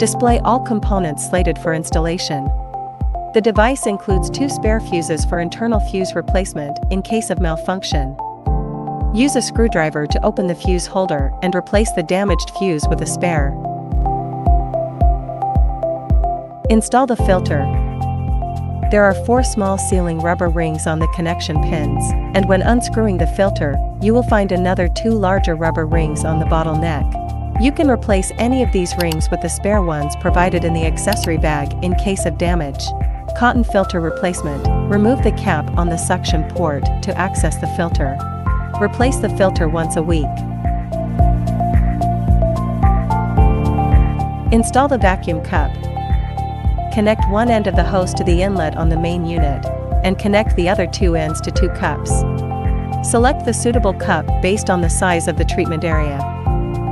Display all components slated for installation. The device includes 2 spare fuses for internal fuse replacement in case of malfunction. Use a screwdriver to open the fuse holder and replace the damaged fuse with a spare. Install the filter. There are 4 small sealing rubber rings on the connection pins, and when unscrewing the filter, you will find another 2 larger rubber rings on the bottleneck. You can replace any of these rings with the spare ones provided in the accessory bag in case of damage. Cotton filter replacement. Remove the cap on the suction port to access the filter. Replace the filter once a week. Install the vacuum cup. Connect one end of the hose to the inlet on the main unit, and connect the other 2 ends to 2 cups. Select the suitable cup based on the size of the treatment area.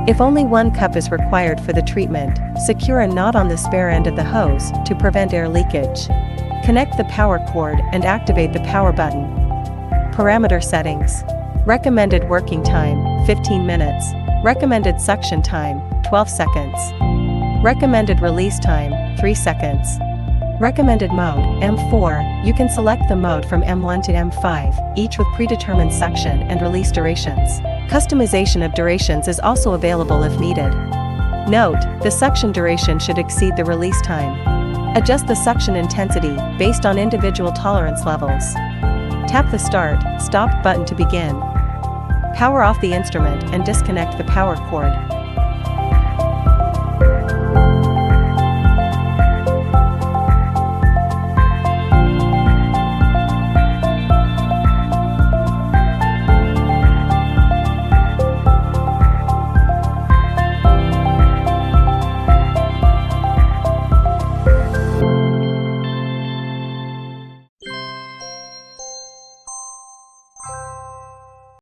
If only 1 cup is required for the treatment, secure a knot on the spare end of the hose to prevent air leakage. Connect the power cord and activate the power button. Parameter settings. Recommended working time, 15 minutes. Recommended suction time, 12 seconds. Recommended release time, 3 seconds. Recommended mode, M4. You can select the mode from M1 to M5, each with predetermined suction and release durations. Customization of durations is also available if needed. Note, the suction duration should exceed the release time. Adjust the suction intensity based on individual tolerance levels. Tap the Start/Stop button to begin. Power off the instrument and disconnect the power cord.